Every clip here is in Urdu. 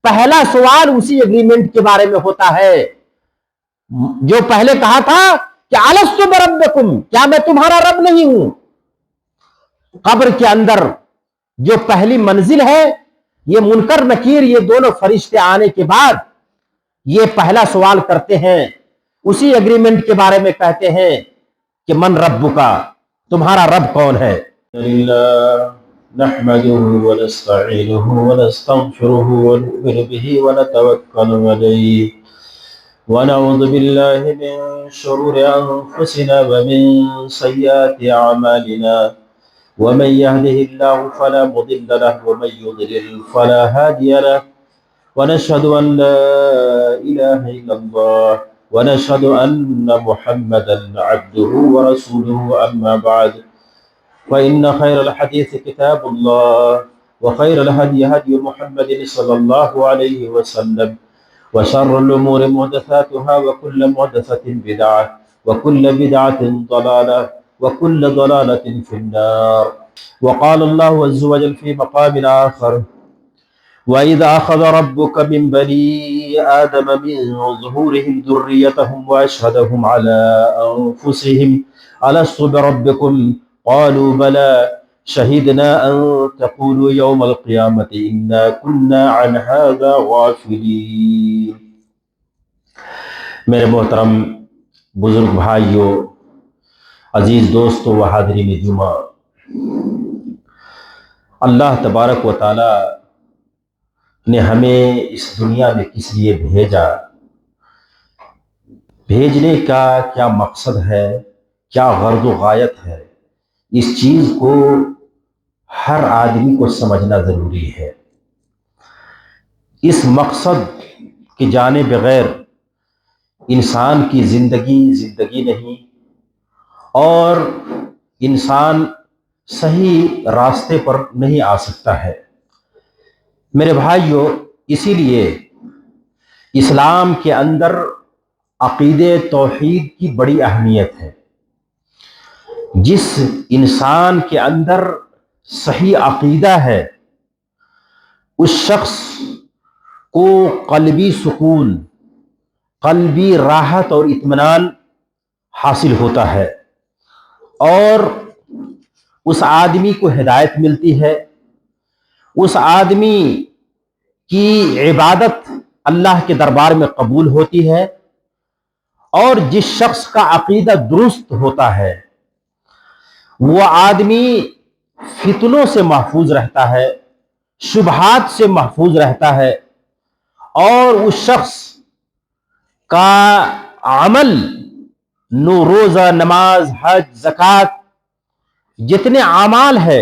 پہلا سوال اسی ایگریمنٹ کے بارے میں ہوتا ہے جو پہلے کہا تھا کہ الست بربکم، کیا میں تمہارا رب نہیں ہوں؟ قبر کے اندر جو پہلی منزل ہے، یہ منکر نکیر یہ دونوں فرشتے آنے کے بعد یہ پہلا سوال کرتے ہیں، اسی ایگریمنٹ کے بارے میں کہتے ہیں کہ من ربکا، تمہارا رب کون ہے؟ نحمده ونستعينه ونستغفره ونؤمن به ونتوكل عليه ونعوذ بالله من شرور أنفسنا ومن سيئات أعمالنا ومن يهده الله فلا مضل له ومن يضلل فلا هادي له ونشهد أن لا إله إلا الله ونشهد أن محمدا عبده ورسوله أما بعد فإن خير الحديث كتاب الله وخير الهدي هدي محمد صلى الله عليه وسلم وشر الأمور محدثاتها وكل محدثة بدعة وكل بدعة ضلالة وكل ضلالة في النار. وقال الله عز وجل في مقام آخر: وَإِذَا أَخَذَ رَبُّكَ مِنْ بَنِي آدَمَ مِنْ ظُهُورِهِمْ ذُرِّيَّتَهُمْ وَأَشْهَدَهُمْ عَلَىٰ أَنفُسِهِمْ أَلَسْتُ بِرَبِّكُمْ قالوا بلى شهدنا أن تقولوا يوم القيامة إنا كنا عن هذا غافلين. میرے محترم بزرگ بھائیوں، عزیز دوستوں و حاضرین جمعہ، اللہ تبارک و تعالی نے ہمیں اس دنیا میں کس لیے بھیجا، بھیجنے کا کیا مقصد ہے، کیا غرض و غایت ہے، اس چیز کو ہر آدمی کو سمجھنا ضروری ہے. اس مقصد کے جانے بغیر انسان کی زندگی نہیں، اور انسان صحیح راستے پر نہیں آ سکتا ہے. میرے بھائیوں، اسی لیے اسلام کے اندر عقیدے توحید کی بڑی اہمیت ہے. جس انسان کے اندر صحیح عقیدہ ہے اس شخص کو قلبی سکون، قلبی راحت اور اطمینان حاصل ہوتا ہے، اور اس آدمی کو ہدایت ملتی ہے، اس آدمی کی عبادت اللہ کے دربار میں قبول ہوتی ہے، اور جس شخص کا عقیدہ درست ہوتا ہے وہ آدمی فتنوں سے محفوظ رہتا ہے، شبہات سے محفوظ رہتا ہے، اور اس شخص کا عمل، روزہ، نماز، حج، زکوٰۃ، جتنے اعمال ہے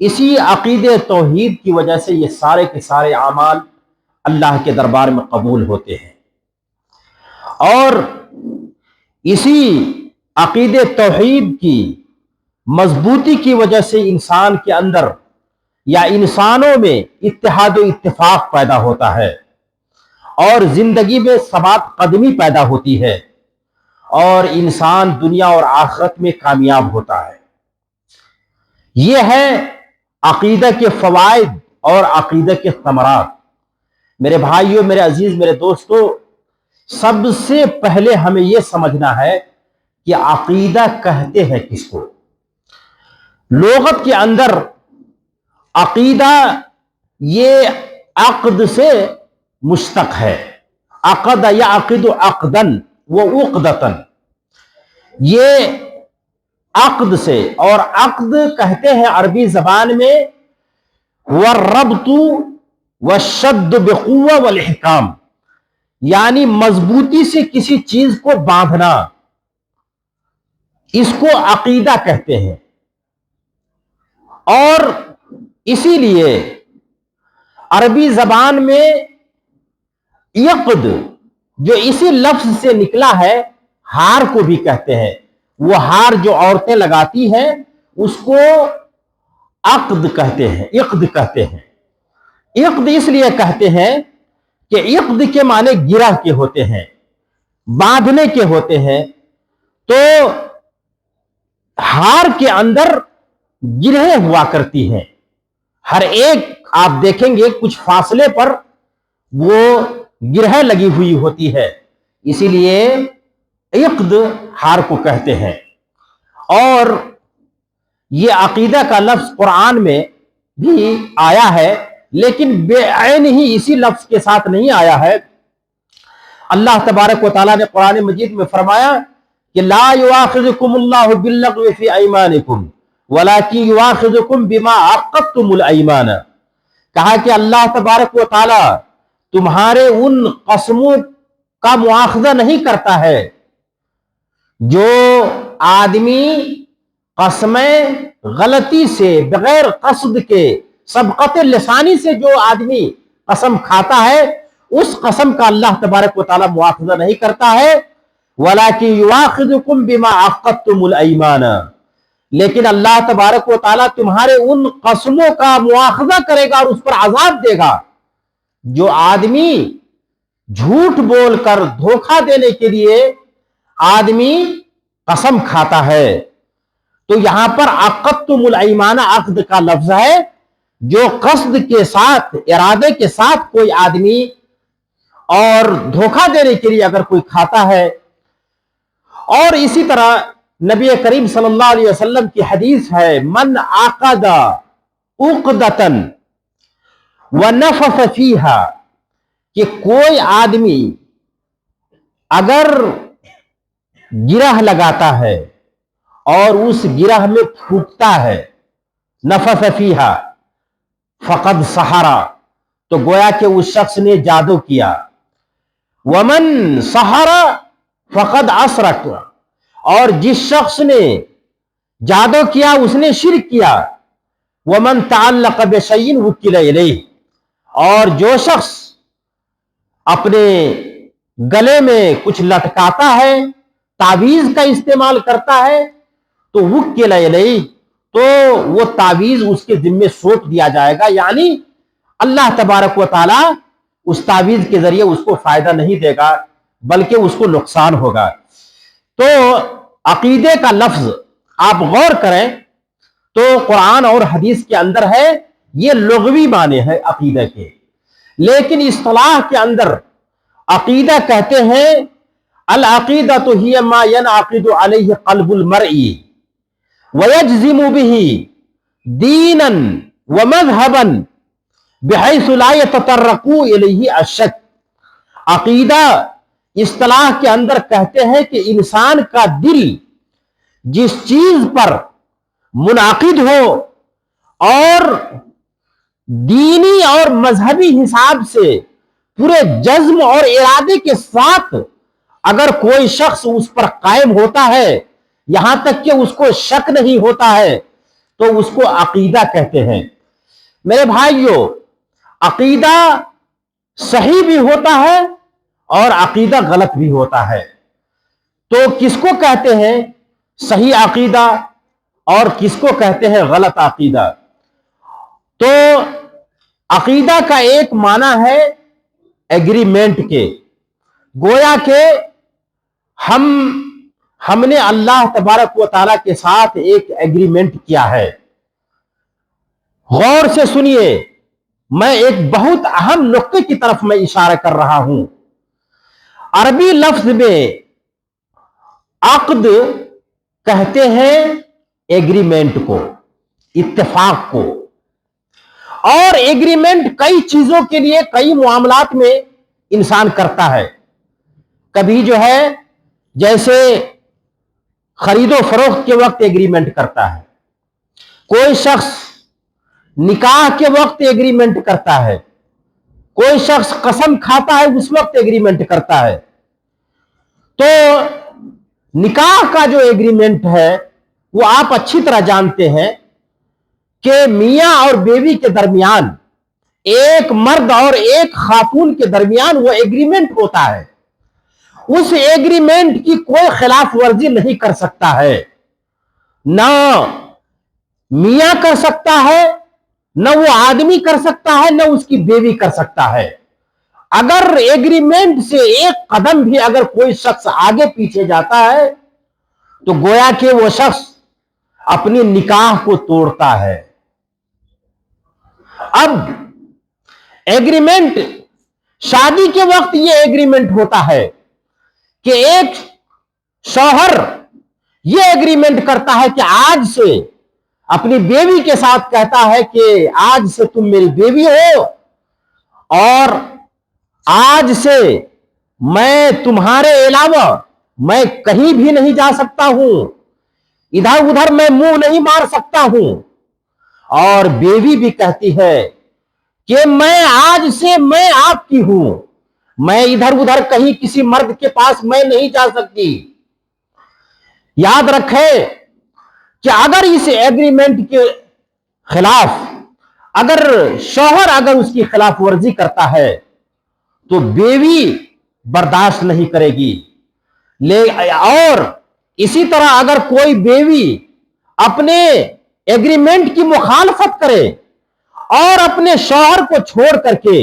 اسی عقیدے توحید کی وجہ سے یہ سارے کے سارے اعمال اللہ کے دربار میں قبول ہوتے ہیں. اور اسی عقیدے توحید کی مضبوطی کی وجہ سے انسان کے اندر یا انسانوں میں اتحاد و اتفاق پیدا ہوتا ہے، اور زندگی میں ثبات قدمی پیدا ہوتی ہے، اور انسان دنیا اور آخرت میں کامیاب ہوتا ہے. یہ ہے عقیدہ کے فوائد اور عقیدہ کے ثمرات. میرے بھائیوں، میرے عزیز، میرے دوستوں، سب سے پہلے ہمیں یہ سمجھنا ہے کہ عقیدہ کہتے ہیں کس کو. لغت کے اندر عقیدہ یہ عقد سے مشتق ہے. عقد یعقد عقدن و عقدتن، یہ عقد سے، اور عقد کہتے ہیں عربی زبان میں والربط والشد بقوہ والاحکام، یعنی مضبوطی سے کسی چیز کو باندھنا، اس کو عقیدہ کہتے ہیں. اور اسی لیے عربی زبان میں عقد جو اسی لفظ سے نکلا ہے، ہار کو بھی کہتے ہیں. وہ ہار جو عورتیں لگاتی ہیں اس کو عقد کہتے ہیں، عقد کہتے ہیں. عقد اس لیے کہتے ہیں کہ عقد کے معنی گرہ کے ہوتے ہیں، باندھنے کے ہوتے ہیں. تو ہار کے اندر گرہیں ہوا کرتی ہیں، ہر ایک آپ دیکھیں گے کچھ فاصلے پر وہ گرہ لگی ہوئی ہوتی ہے، اسی لیے عقد ہار کو کہتے ہیں۔ اور یہ عقیدہ کا لفظ قرآن میں بھی آیا ہے، لیکن بے عین ہی اسی لفظ کے ساتھ نہیں آیا ہے۔ اللہ تبارک و تعالیٰ نے قرآن مجید میں فرمایا کہ لا یؤاخذکم اللہ باللغو فی ایمانکم ولکن یؤاخذکم بما عقدتم الایمان، کہا کہ اللہ تبارک و تعالیٰ تمہارے ان قسموں کا مواخذہ نہیں کرتا ہے جو آدمی قسمیں غلطی سے، بغیر قصد کے، سبقت لسانی سے جو آدمی قسم کھاتا ہے اس قسم کا اللہ تبارک و تعالیٰ مواخذہ نہیں کرتا ہے۔ وَلَكِنْ يُؤَاخِذُكُمْ بِمَا عَقَّدتُّمُ الْأَيْمَانَ، لیکن اللہ تبارک و تعالیٰ تمہارے ان قسموں کا مواخذہ کرے گا اور اس پر عذاب دے گا جو آدمی جھوٹ بول کر دھوکہ دینے کے لیے آدمی قسم کھاتا ہے۔ تو یہاں پر عقدتم الایمان عقد کا لفظ ہے، جو قصد کے ساتھ، ارادے کے ساتھ کوئی آدمی اور دھوکہ دینے کے لیے اگر کوئی کھاتا ہے۔ اور اسی طرح نبی کریم صلی اللہ علیہ وسلم کی حدیث ہے من عقد عقدۃ ونفث فیہا، کہ کوئی آدمی اگر گرہ لگاتا ہے اور اس گرہ میں پھونکتا ہے، نفث فیہا فقد سحرا، تو گویا کہ اس شخص نے جادو کیا۔ ومن سحر فقد اشرک، اور جس شخص نے جادو کیا اس نے شرک کیا۔ ومن تعلق بشیء وکل الیہ، اور جو شخص اپنے گلے میں کچھ لٹکاتا ہے، تعویذ کا استعمال کرتا ہے، تو وکل الیہ، تو وہ تعویذ اس کے ذمے سونپ دیا جائے گا، یعنی اللہ تبارک و تعالی اس تعویذ کے ذریعے اس کو فائدہ نہیں دے گا بلکہ اس کو نقصان ہوگا۔ تو عقیدے کا لفظ آپ غور کریں تو قرآن اور حدیث کے اندر ہے، یہ لغوی معنی ہے عقیدہ کے، لیکن اصطلاح کے اندر عقیدہ کہتے ہیں العقیدۃ ہی ما ینعقد علیہ قلب المرء ویجزم به دینا ومذہبا بحیث لا یتطرق الیہ الشک۔ عقیدہ اصطلاح کے اندر کہتے ہیں کہ انسان کا دل جس چیز پر منعقد ہو اور دینی اور مذہبی حساب سے پورے جزم اور ارادے کے ساتھ اگر کوئی شخص اس پر قائم ہوتا ہے، یہاں تک کہ اس کو شک نہیں ہوتا ہے، تو اس کو عقیدہ کہتے ہیں۔ میرے بھائیو، عقیدہ صحیح بھی ہوتا ہے اور عقیدہ غلط بھی ہوتا ہے۔ تو کس کو کہتے ہیں صحیح عقیدہ اور کس کو کہتے ہیں غلط عقیدہ؟ تو عقیدہ کا ایک معنی ہے ایگریمنٹ کے، گویا کہ ہم نے اللہ تبارک و تعالیٰ کے ساتھ ایک ایگریمنٹ کیا ہے۔ غور سے سنیے، میں ایک بہت اہم نقطے کی طرف میں اشارہ کر رہا ہوں۔ عربی لفظ میں عقد کہتے ہیں ایگریمنٹ کو، اتفاق کو، اور ایگریمنٹ کئی چیزوں کے لیے، کئی معاملات میں انسان کرتا ہے۔ کبھی جو ہے جیسے خرید و فروخت کے وقت ایگریمنٹ کرتا ہے، کوئی شخص نکاح کے وقت ایگریمنٹ کرتا ہے، کوئی شخص قسم کھاتا ہے اس وقت ایگریمنٹ کرتا ہے۔ تو نکاح کا جو ایگریمنٹ ہے وہ آپ اچھی طرح جانتے ہیں کہ میاں اور بیوی کے درمیان، ایک مرد اور ایک خاتون کے درمیان وہ ایگریمنٹ ہوتا ہے۔ اس ایگریمنٹ کی کوئی خلاف ورزی نہیں کر سکتا ہے، نہ میاں کر سکتا ہے، نہ وہ آدمی کر سکتا ہے، نہ اس کی بیوی کر سکتا ہے۔ اگر ایگریمنٹ سے ایک قدم بھی اگر کوئی شخص آگے پیچھے جاتا ہے تو گویا کہ وہ شخص اپنی نکاح کو توڑتا ہے۔ اب ایگریمنٹ شادی کے وقت یہ ایگریمنٹ ہوتا ہے کہ ایک شوہر یہ ایگریمنٹ کرتا ہے کہ آج سے اپنی بیوی کے ساتھ کہتا ہے کہ آج سے تم میری بیوی ہو اور آج سے میں تمہارے علاوہ میں کہیں بھی نہیں جا سکتا ہوں، ادھر ادھر میں منہ نہیں مار سکتا ہوں۔ اور بیوی بھی کہتی ہے کہ میں آج سے میں آپ کی ہوں، میں ادھر ادھر کہیں کسی مرد کے پاس میں نہیں جا سکتی۔ یاد رکھے کہ اگر اس ایگریمنٹ کے خلاف اگر شوہر اگر اس کی خلاف ورزی کرتا ہے تو بیوی برداشت نہیں کرے گی، اور اسی طرح اگر کوئی بیوی اپنے ایگریمنٹ کی مخالفت کرے اور اپنے شوہر کو چھوڑ کر کے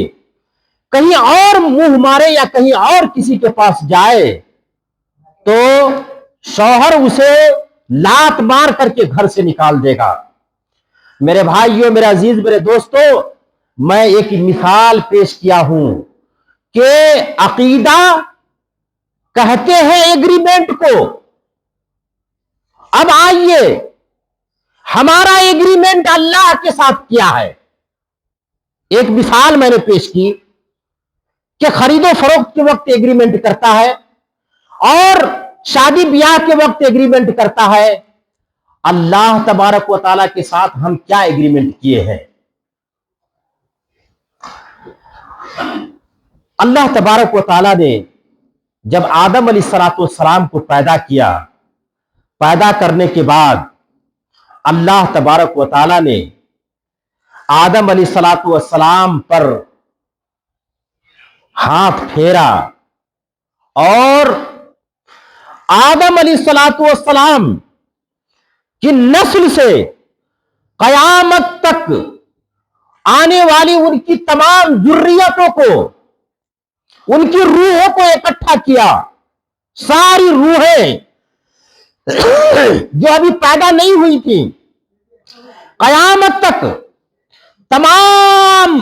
کہیں اور منہ مارے یا کہیں اور کسی کے پاس جائے تو شوہر اسے لات مار کر کے گھر سے نکال دے گا۔ میرے بھائیوں، میرے عزیز، میرے دوستو، میں ایک مثال پیش کیا ہوں کہ عقیدہ کہتے ہیں ایگریمنٹ کو۔ اب آئیے ہمارا ایگریمنٹ اللہ کے ساتھ کیا ہے۔ ایک مثال میں نے پیش کی کہ خرید و فروخت کے وقت ایگریمنٹ کرتا ہے اور شادی بیاہ کے وقت ایگریمنٹ کرتا ہے۔ اللہ تبارک و تعالیٰ کے ساتھ ہم کیا ایگریمنٹ کیے ہیں؟ اللہ تبارک و تعالیٰ نے جب آدم علیہ السلام کو پیدا کیا، پیدا کرنے کے بعد اللہ تبارک و تعالیٰ نے آدم علیہ السلام پر ہاتھ پھیرا اور آدم علیہ السلام کی نسل سے قیامت تک آنے والی ان کی تمام ذریتوں کو، ان کی روحوں کو اکٹھا کیا۔ ساری روحیں جو ابھی پیدا نہیں ہوئی تھی، قیامت تک تمام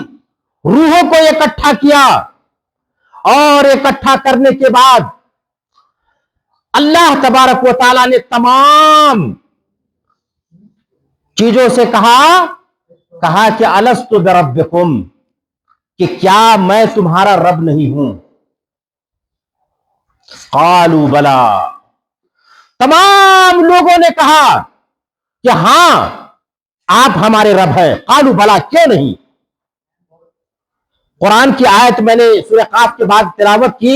روحوں کو اکٹھا کیا، اور اکٹھا کرنے کے بعد اللہ تبارک و تعالیٰ نے تمام چیزوں سے کہا کہ الست بربکم، کہ کیا میں تمہارا رب نہیں ہوں؟ قالوا بلا، تمام لوگوں نے کہا کہ ہاں آپ ہمارے رب ہیں۔ قالوا بلا، کیوں نہیں؟ قرآن کی آیت میں نے سورہ قاف کے بعد تلاوت کی،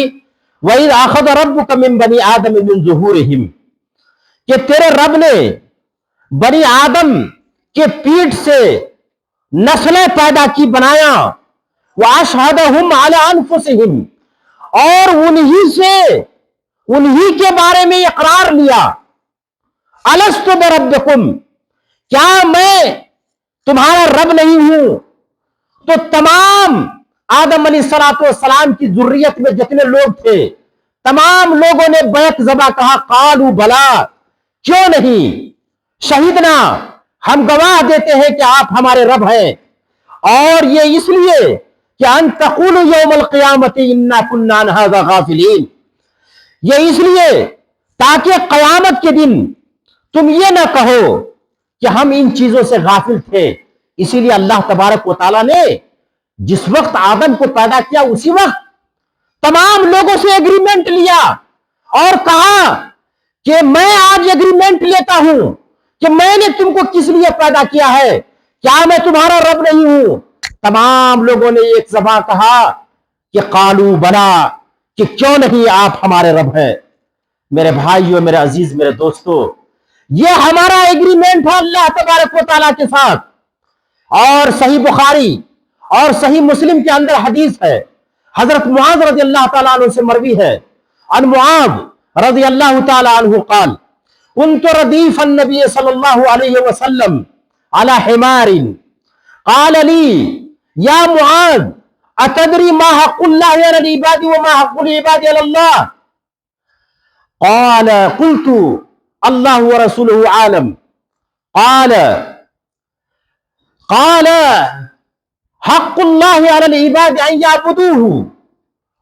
وَإِذْ أَخَذَ رَبُّكَ مِن بَنِي آدَمَ مِن ظُهُورِهِمْ، کہ تیرے رب نے بنی آدم کے پیٹھ سے نسلیں پیدا کی، بنایا، وَأَشْهَدَهُمْ عَلَىٰ أَنفُسِهِمْ، اور انہی کے بارے میں اقرار لیا، الست بربکم، کیا میں تمہارا رب نہیں ہوں؟ تو تمام آدم علیہ السلام کی ذریت میں جتنے لوگ تھے، تمام لوگوں نے بیک زبا کہا، قالوا بلا، کیوں نہیں؟ شہیدنا، ہم گواہ دیتے ہیں کہ آپ ہمارے رب ہیں، اور یہ اس لیے کہ ان تقولوا یوم القیامت انا کنا عن ھذا غافلین، یہ اس لیے تاکہ قیامت کے دن تم یہ نہ کہو کہ ہم ان چیزوں سے غافل تھے۔ اسی لیے اللہ تبارک و تعالیٰ نے جس وقت آدم کو پیدا کیا اسی وقت تمام لوگوں سے ایگریمنٹ لیا اور کہا کہ میں آج ایگریمنٹ لیتا ہوں کہ میں نے تم کو کس لیے پیدا کیا ہے، کیا میں تمہارا رب نہیں ہوں؟ تمام لوگوں نے ایک زبان کہا کہ قالوا بلا، کہ کیوں نہیں آپ ہمارے رب ہیں۔ میرے بھائیوں، میرے عزیز، میرے دوستو، یہ ہمارا ایگریمنٹ ہے اللہ تبارک و تعالیٰ کے ساتھ۔ اور صحیح بخاری اور صحیح مسلم کے اندر حدیث ہے، حضرت معاذ رضی اللہ تعالیٰ عنہ سے مروی ہے، عن معاذ رضی اللہ تعالیٰ عنہ قال كنت ردیف النبی صلی اللہ علیہ وسلم على حمار قال لي یا معاذ اتدری ما حق اللہ علی العباد وما حق العباد علی اللہ؟ قال قلت اللہ ورسولہ عالم۔ قال حق اللہ علی العباد ان یعبدوہ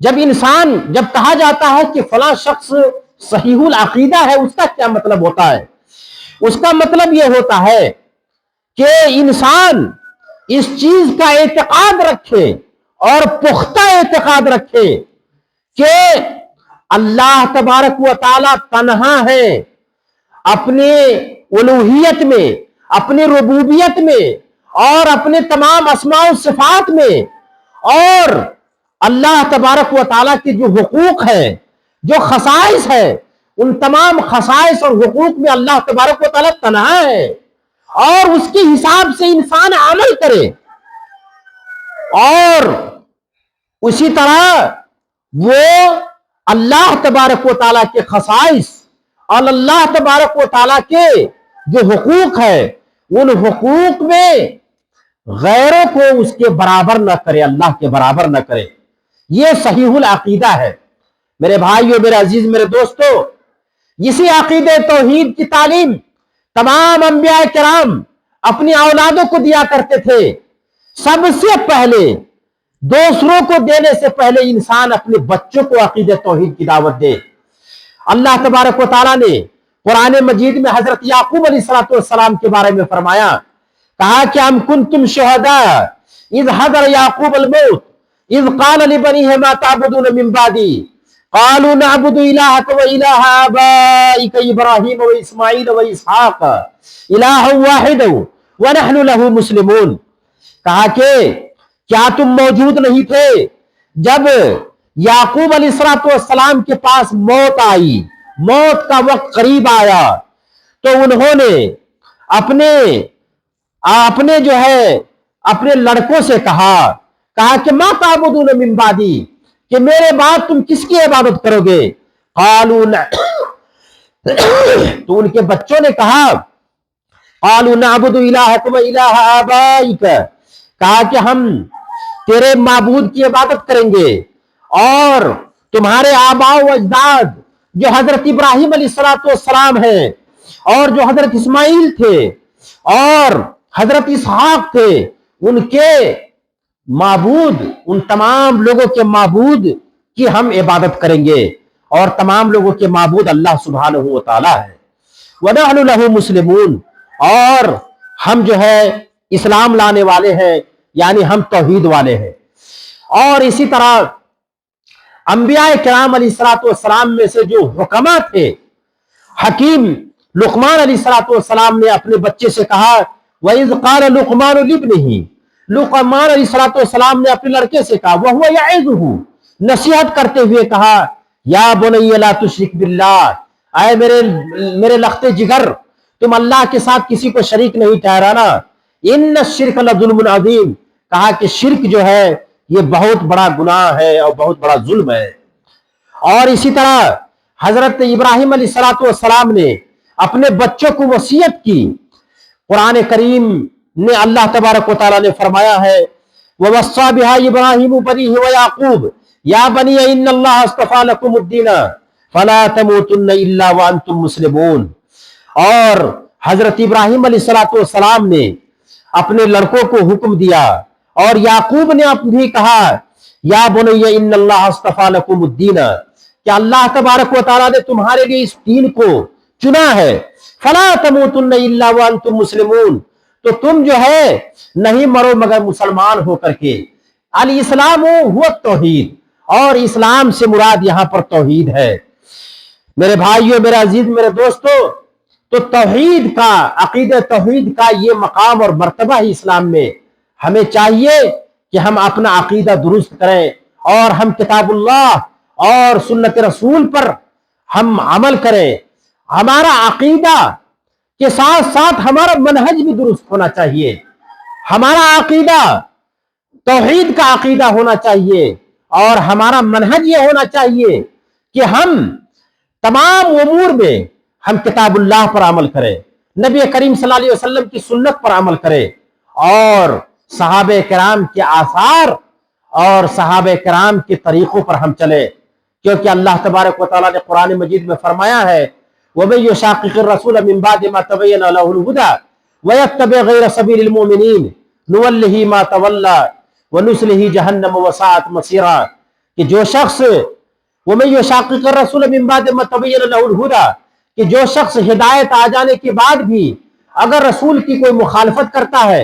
جب کہا جاتا ہے کہ فلاں شخص صحیح العقیدہ ہے، اس کا کیا مطلب ہوتا ہے؟ اس کا مطلب یہ ہوتا ہے کہ انسان اس چیز کا اعتقاد رکھے اور پختہ اعتقاد رکھے کہ اللہ تبارک و تعالی تنہا ہے اپنے الوہیت میں، اپنے ربوبیت میں اور اپنے تمام اسماء و صفات میں، اور اللہ تبارک و تعالیٰ کے جو حقوق ہیں، جو خصائص ہے، ان تمام خصائص اور حقوق میں اللہ تبارک و تعالیٰ تنہا ہے، اور اس کے حساب سے انسان عمل کرے، اور اسی طرح وہ اللہ تبارک و تعالیٰ کے خصائص اور اللہ تبارک و تعالیٰ کے جو حقوق ہے، ان حقوق میں غیروں کو اس کے برابر نہ کرے، اللہ کے برابر نہ کرے۔ یہ صحیح العقیدہ ہے میرے بھائیو، میرے عزیز، میرے دوستو۔ اسی عقیدہ توحید کی تعلیم تمام انبیاء کرام اپنی اولادوں کو دیا کرتے تھے۔ سب سے پہلے، دوسروں کو دینے سے پہلے انسان اپنے بچوں کو عقیدہ توحید کی دعوت دے۔ اللہ تبارک و تعالیٰ نے قرآن مجید میں حضرت یعقوب علیہ السلام کے بارے میں فرمایا، کہا کہ ام کنتم شہداء اذ حضر یعقوب الموت اذ قال لبنیہ ما تعبدون من بعدی قالوا نعبد الہک و الہ آبائک ابراہیم و اسماعیل و اسحاق الہ واحد ونحن له مسلمون۔ کہا کہ کیا تم موجود نہیں تھے جب یعقوب علیہ السلام کے پاس موت آئی، موت کا وقت قریب آیا، تو انہوں نے اپنے جو ہے اپنے لڑکوں سے کہا کہ ما تعبدون من بعدی، کہ میرے بعد تم کس کی عبادت کرو گے؟ قالوا تو ان کے بچوں نے کہا قالوا نعبد الہک و الہ آبائک، کہا کہ ہم تیرے معبود کی عبادت کریں گے اور تمہارے آباء و اجداد جو حضرت ابراہیم علیہ السلام ہیں اور جو حضرت اسماعیل تھے اور حضرت اسحاق تھے، ان کے معبود، ان تمام لوگوں کے معبود کی ہم عبادت کریں گے، اور تمام لوگوں کے معبود اللہ سبحانہ و تعالی ہے۔ وَنَحْنُ لَهُ مُسْلِمُونَ، اور ہم جو ہے اسلام لانے والے ہیں، یعنی ہم توحید والے ہیں۔ اور اسی طرح انبیاء کرام علیہ السلام میں سے جو حکماء تھے، حکیم لقمان علیہ السلام نے اپنے بچے سے کہا وَإِذْ قَالَ لُقْمَانُ لِابْنِهِ، لقمان علیہ السلام نے اپنے لڑکے سے کہا وَهُوَ يَعِظُهُ، نصیحت کرتے ہوئے کہا یا بنی لا تشرک باللہ، اے میرے لخت جگر، تم اللہ کے ساتھ کسی کو شریک نہیں ٹھہرانا، ان الشرک لظلم عظیم، کہا کہ شرک جو ہے یہ بہت بڑا گناہ ہے اور بہت بڑا ظلم ہے۔ اور اسی طرح حضرت ابراہیم علیہ السلام نے اپنے بچوں کو وصیت کی۔ قرآن کریم نے اللہ تبارک و تعالیٰ نے فرمایا ہے وَوَصَّى بِهَا إِبْرَاهِيمُ بَنِيهِ وَيَعْقُوبُ يَا بَنِيَّ إِنَّ اللَّهَ اصْطَفَىٰ لَكُمُ الدِّينَ فَلَا تَمُوتُنَّ إِلَّا وَأَنْتُمْ مُسْلِمُونَ۔ اور حضرت ابراہیم علیہ السلام نے اپنے لڑکوں کو حکم دیا، اور یعقوب نے بھی کہا یا بنی ان اللہ اصطفیٰ لکم الدین، کہ اللہ تبارک و تعالیٰ نے تمہارے لیے اس دین کو چنا ہے، فلا تموتن الا وانتم مسلمون، تو تم جو ہے نہیں مرو مگر مسلمان ہو کر کے۔ الاسلام هو التوحید، اور اسلام سے مراد یہاں پر توحید ہے۔ میرے بھائیو، میرے عزیز، میرے دوستو، تو توحید کا، عقیدہ توحید کا یہ مقام اور مرتبہ ہی اسلام میں۔ ہمیں چاہیے کہ ہم اپنا عقیدہ درست کریں اور ہم کتاب اللہ اور سنت رسول پر ہم عمل کریں۔ ہمارا عقیدہ کے ساتھ ساتھ ہمارا منہج بھی درست ہونا چاہیے۔ ہمارا عقیدہ توحید کا عقیدہ ہونا چاہیے، اور ہمارا منہج یہ ہونا چاہیے کہ ہم تمام امور میں ہم کتاب اللہ پر عمل کریں، نبی کریم صلی اللہ علیہ وسلم کی سنت پر عمل کریں، اور صحابہ کرام کے آثار اور صحابہ کرام کے طریقوں پر ہم چلیں، کیونکہ اللہ تبارک و تعالیٰ نے قرآن مجید میں فرمایا ہے وَمَن يُشَاقِقِ الرَّسُولَ مِن بَعْدِ مَا تَبَيَّنَ لَهُ الْهُدَىٰ وَيَتَّبِعْ غَيْرَ سَبِيلِ الْمُؤْمِنِينَ نُوَلِّهِ مَا تَوَلَّىٰ وَنُصْلِهِ جَهَنَّمَ وَسَاءَتْ مَصِيرًا۔ کہ جو شخص وَمَن يُشَاقِقِ الرَّسُولَ مِن بَعْدِ مَا تَبَيَّنَ لَهُ الْهُدَىٰ کہ جو شخص ہدایت آ جانے کے بعد بھی اگر رسول کی کوئی مخالفت کرتا ہے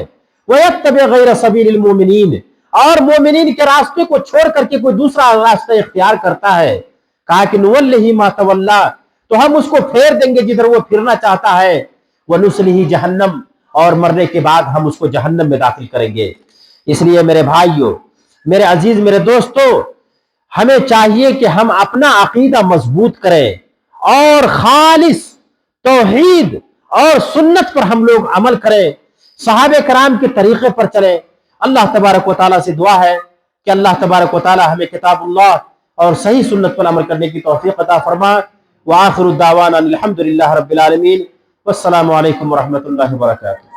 وَيَتَّبِعْ غَيْرَ سَبِيلِ الْمُؤْمِنِينَ اور مومنین کے راستے کو چھوڑ کر کے کوئی دوسرا راستہ اختیار کرتا ہے، کہا کہ نُوَلِّهِ مَا تَوَلَّىٰ تو ہم اس کو پھیر دیں گے جدھر وہ پھرنا چاہتا ہے، وَنُصْلِهِ جہنم اور مرنے کے بعد ہم اس کو جہنم میں داخل کریں گے۔ اس لیے میرے بھائیوں، میرے عزیز، میرے دوستو، ہمیں چاہیے کہ ہم اپنا عقیدہ مضبوط کریں اور خالص توحید اور سنت پر ہم لوگ عمل کریں، صحابہ کرام کے طریقے پر چلیں۔ اللہ تبارک و تعالیٰ سے دعا ہے کہ اللہ تبارک و تعالیٰ ہمیں کتاب اللہ اور صحیح سنت پر عمل کرنے کی توفیق عطا فرما۔ وآخر الدعوانا الحمد للہ رب العالمین، والسلام علیکم ورحمۃ اللہ وبرکاتہ۔